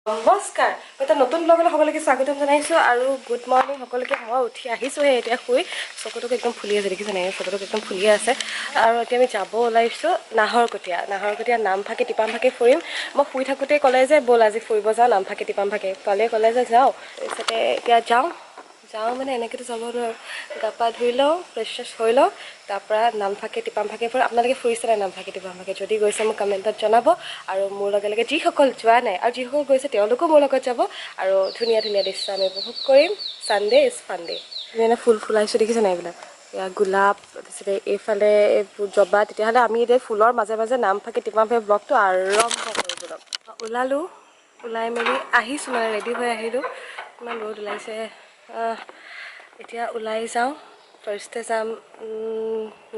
নমস্কাৰ এটা নতুন ব্লগলৈ সকলোকে স্বাগতম জনাইছোঁ আৰু গুড মৰ্ণিং সকলোকে মই উঠি আহিছোঁহে এতিয়া শুই চকুটোক একদম ফুলি আছে দেখিছে নাই চকুটোক একদম ফুলি আছে আৰু এতিয়া আমি যাব ওলাইছোঁ নাহৰকটীয়া নামফাকে টিপামফাকে ফুৰিম মই শুই থাকোঁতে ক'লে যে ব'ল আজি ফুৰিব যাওঁ নামফাকে টিপামফাকে ক'লে যে যাওঁ তাৰপিছতে এতিয়া যাওঁ মানে এনেকৈতো যাব নোৱাৰোঁ গা পা ধুই লওঁ ফ্ৰেছ হৈ লওঁ তাৰপৰা নামফাকে টিপামফাকে ফুৰি আপোনালোকে ফুৰিছে নাই নামফাকে টিপামফাকে যদি গৈছে মোক কমেণ্টত জনাব আৰু মোৰ লগে যিসকল যোৱা নাই আৰু যিসকল গৈছে তেওঁলোকো মোৰ লগত যাব আৰু ধুনীয়া ধুনীয়া দৃশ্য আমি উপভোগ কৰিম ছানডে ইজ ফানডে ধুনীয়া ফুল ফুলাইছোঁ দেখিছে নাই এইবিলাক এয়া গোলাপ তাৰপিছতে এইফালে এইবোৰ জবা তেতিয়াহ'লে আমি এতিয়া ফুলৰ মাজে মাজে নামফাকে টিপামফাকে ব্লগটো আৰম্ভ কৰিব লম ওলালোঁ ওলাই মেলি আহিছোঁ মানে ৰেডি হৈ আহিলোঁ ইমান ৰ'দ ওলাইছে এতিয়া ওলাই যাওঁ ফাৰ্ষ্টে যাম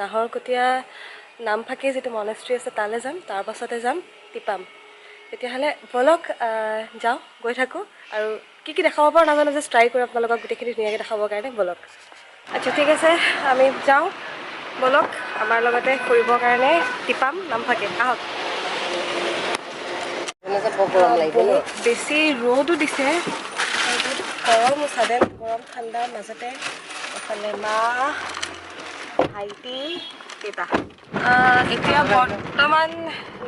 নাহৰকটীয়া নামফাকে যিটো মনেষ্ট্ৰী আছে তালৈ যাম তাৰপাছতে যাম টিপাম তেতিয়াহ'লে ব'লক যাওঁ গৈ থাকোঁ আৰু কি দেখাব পাৰোঁ নাজানো যে ট্ৰাই কৰোঁ আপোনালোকক গোটেইখিনি ধুনীয়াকৈ দেখাবৰ কাৰণে ব'লক আচ্ছা ঠিক আছে আমি যাওঁ ব'লক আমাৰ লগতে ফুৰিবৰ কাৰণে টিপাম নামফাকে আহক বহুত বেছি ৰ'দো দিছে গৰম চাডেন গৰম ঠাণ্ডাৰ মাজতে এফালে মা ভাইটি কেইটা এতিয়া বৰ্তমান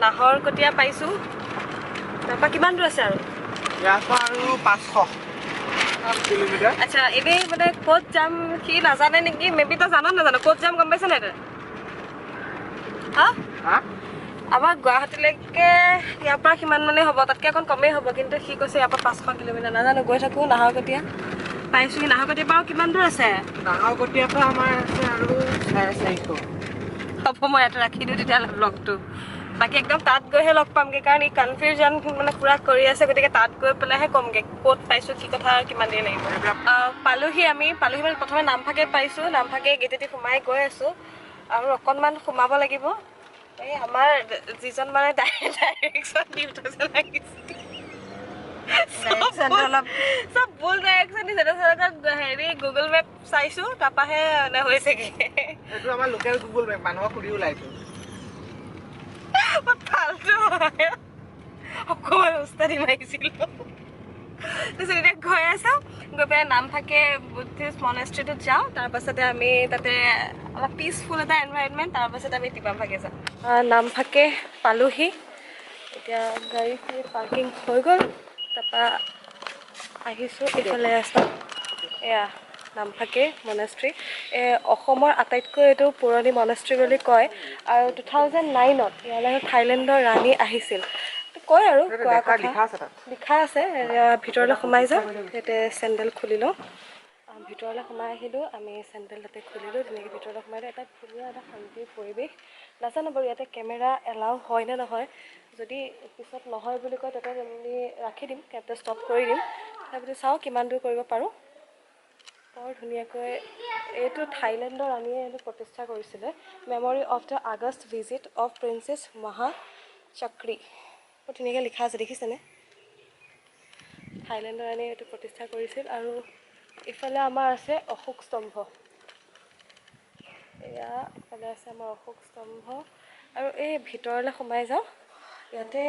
নাহৰকটীয়া পাইছোঁ তাৰপৰা কিমান দূৰ আছে আৰু ইয়াৰ পৰা আৰু 500 কিলোমিটাৰ আচ্ছা এনেই মানে ক'ত যাম সি নাজানে নেকি মেবি তই নাজানো ক'ত যাম গম পাইছ নাই তই হা আমাৰ গুৱাহাটীলৈকে ইয়াৰ পৰা কিমান মানে হ'ব তাতকৈ অকণ কমেই হ'ব কিন্তু সি কৈছে ইয়াৰ পৰা 500 কিলোমিটাৰ নাজানো গৈ থাকোঁ নাহৰকটীয়া পাইছোঁ নাহৰকটীয়াৰ পৰা কিমান দূৰ আছে নাহৰকটীয়াৰ পৰা আমাৰ আছে আৰু 450 হ'ব মই ইয়াতে ৰাখি দিওঁ তেতিয়াহ'লে ব্লগটো বাকী একদম তাত গৈহে লগ পামগৈ কাৰণ ই কনফিউজন মানে পূৰা কৰি আছে গতিকে তাত গৈ পেলাইহে ক'মগৈ ক'ত পাইছোঁ কি কথা আৰু কিমান দেৰি লাগিব পালোহি মানে প্ৰথমে নামফাকে পাইছোঁ নামফাকে গেটেদি সোমাই গৈ আছোঁ আৰু অকণমান সোমাব লাগিব এই আমাৰ যিজন মানে ডাইৰেকশ্যন দিওঁতে লাগিছে চব ভুল ডাইৰেকশ্যন দিছে তাৰপিছত হেৰি গুগল মেপ চাইছোঁ তাৰপৰাহে মানে হৈছেগৈ এইটো আমাৰ লোকেল গুগল মেপ মানুহক সুধি ওলাইছোঁ ফাল্টু অকণমান উস্তাদি মাৰিছিলোঁ তাৰপিছত এতিয়া গৈ আছোঁ গৈ পেলাই নামফাকে বুদ্ধিষ্ট মনেষ্ট্ৰীটোত যাওঁ তাৰপাছতে আমি তাতে অলপ পিচফুল এটা এনভাইৰনমেণ্ট তাৰপাছতে আমি টিপামফাকে যাওঁ নামফাকে পালোহি এতিয়া গাড়ীখিনি পাৰ্কিং হৈ গ'ল তাৰপৰা আহিছোঁ এইফালে আছোঁ এয়া নামফাকে মনেষ্ট্ৰী অসমৰ আটাইতকৈ এইটো পুৰণি মনেষ্ট্ৰী বুলি কয় আৰু 2009ত ইয়ালৈ থাইলেণ্ডৰ ৰাণী আহিছিল কয় আৰু কোৱা কথা লিখা আছে ভিতৰলৈ সোমাই যাওঁ ইয়াতে চেণ্ডেল খুলি লওঁ ভিতৰলৈ সোমাই আহিলোঁ আমি চেণ্ডেল তাতে খুলিলোঁ ধুনীয়াকৈ ভিতৰলৈ সোমাই দিওঁ এটা ধুনীয়া এটা শান্তিৰ পৰিৱেশ নাজানো বাৰু ইয়াতে কেমেৰা এলাউ হয় নে নহয় যদি পিছত নহয় বুলি কয় তাতে আমি ৰাখি দিম কেবটো ষ্টপ কৰি দিম তাৰপিছত চাওঁ কিমান দূৰ কৰিব পাৰোঁ বৰ ধুনীয়াকৈ এইটো থাইলেণ্ডৰ ৰাণীয়ে এইটো প্ৰতিষ্ঠা কৰিছিলে memory of the August visit of Princess Mahachakri বৰ ধুনীয়াকৈ লিখা আছে দেখিছেনে থাইলেণ্ডৰ ৰাণীয়ে এইটো প্ৰতিষ্ঠা কৰিছিল আৰু ইফালে আমাৰ আছে অশোক স্তম্ভ এয়া ইফালে আছে আমাৰ অশোক স্তম্ভ আৰু এই ভিতৰলৈ সোমাই যাওঁ ইয়াতে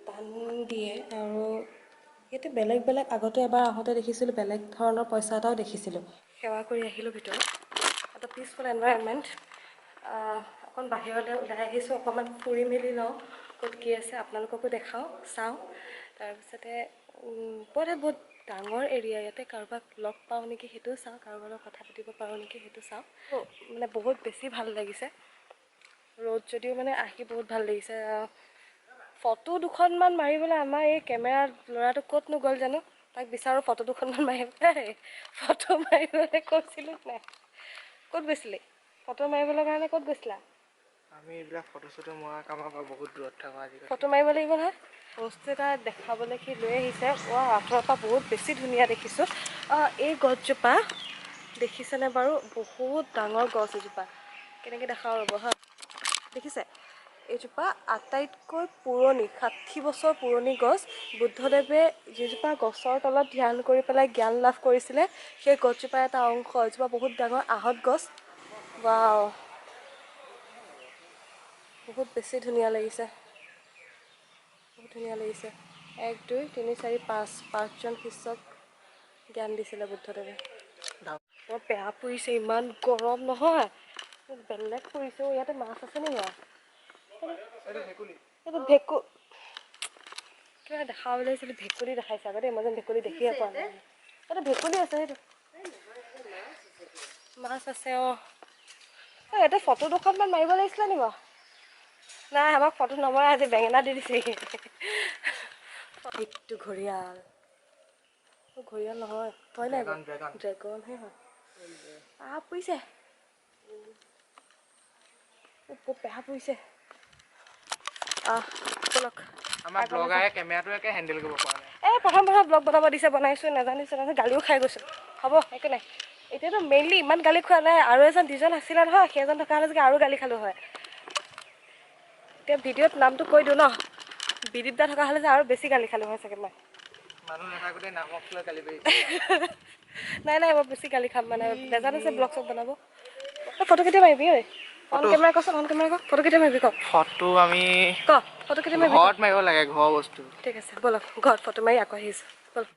দান দিয়ে আৰু ইয়াতে বেলেগ আগতে এবাৰ আহোঁতে দেখিছিলোঁ বেলেগ ধৰণৰ পইচা এটাও দেখিছিলোঁ সেৱা কৰি আহিলোঁ ভিতৰত এটা পিচফুল এনভাইৰনমেণ্ট অকণ বাহিৰলৈ ওলাই আহিছোঁ অকণমান ফুৰি মেলি লওঁ ক'ত কি আছে আপোনালোককো দেখাওঁ চাওঁ তাৰপিছতে বহুত ডাঙৰ এৰিয়া ইয়াতে কাৰোবাক লগ পাওঁ নেকি সেইটোও চাওঁ কাৰোবাৰ লগত কথা পাতিব পাৰোঁ নেকি সেইটো চাওঁ মানে বহুত বেছি ভাল লাগিছে ৰ'দ যদিও মানে আহি বহুত ভাল লাগিছে ফটো দুখনমান মাৰিবলৈ আমাৰ এই কেমেৰা ল'ৰাটো ক'তনো গ'ল জানো তাক বিচাৰোঁ ফটো দুখনমান মাৰিবলৈ ফটো মাৰিবলৈ কৈছিলোঁ নাই ক'ত গৈছিলি ফটো মাৰিবলৈ কাৰণে ক'ত গৈছিলা আমি এইবিলাক ফটো চটো মৰা কামৰ পৰা বহুত দূৰত থাকোঁ আজিকালি ফটো মাৰিব লাগিব নহয় বস্তু এটা দেখাবলৈ সি লৈ আহিছে আঁতৰৰ পৰা বহুত বেছি ধুনীয়া দেখিছোঁ এই গছজোপা দেখিছেনে বাৰু বহুত ডাঙৰ গছ এজোপা কেনেকৈ দেখাওঁ ৰ'ব হা দেখিছে এইজোপা আটাইতকৈ পুৰণি 60 বছৰ পুৰণি গছ বুদ্ধদেৱে যিজোপা গছৰ তলত ধ্যান কৰি পেলাই জ্ঞান লাভ কৰিছিলে সেই গছজোপাৰ এটা অংশ এজোপা বহুত ডাঙৰ আহঁত গছ ৱাও বহুত বেছি ধুনীয়া লাগিছে বহুত ধুনীয়া লাগিছে 1 2 3 4 5 5জন শিষ্যক জ্ঞান দিছিলে বুদ্ধদেৱে বৰ বেয়া পৰিছে ইমান গৰম নহয় বেলেগ পৰিছে ইয়াতে মাছ আছে নি বাৰু এইটো ভেকু কিবা দেখা ওলাইছিলোঁ ভেকুলী দেখাইছে আগতে মই যেন ভেকুলী দেখিয়ে পোৱা নাই এইটো ভেকুলী আছে সেইটো মাছ আছে অঁ ইয়াতে ফটো দুখনমান মাৰিব লাগিছিলে নি বাৰু নাই আমাক ফটো নমৰাই আজি বেঙেনা দি দিছে এইটো ঘৰিয়াল ঘৰিয়াল নহয় ভয় নাই ড্ৰেগনহে হয় পৰিছে বহুত বেয়া পৰিছে বলক আমাৰ ব্লগাৰে কেমেৰাটো একে হেণ্ডেল কৰিব পৰা নাই প্ৰথম ব্লগ বনাব দিছে বনাইছোঁ নাজানিছোঁ গালিও খাই গৈছোঁ হ'ব একো নাই এতিয়াতো মেইনলি ইমান গালি খোৱা নাই আৰু এজন দুজন আছিলে নহয় সেইজন থকা হ'লে চাগে আৰু গালি খালোঁ হয় এতিয়া ভিডিঅ'ত নামটো কৈ দিওঁ ন বিদীপ দা থকা হ'লে যে আৰু বেছি গালি খালোঁ হয় চাগে মই মানুহ নাথাকোঁতে নামক লৈ গালি পাৰি নাই মই বেছি গালি খাম মানে নাজানো যে ব্লগ চব বনাব ফটো কেতিয়া মাৰিবি ঐ অন কেমেৰা কচোন অন কেমেৰা ক ফটো কেতিয়া মাৰিবি ক ফটো আমি ফটো কেতিয়া মাৰিবি ঘৰত মাৰিব লাগে ঘৰৰ বস্তু ঠিক আছে ব'লক ঘৰত ফটো মাৰি আকৌ আহিছোঁ ব'লক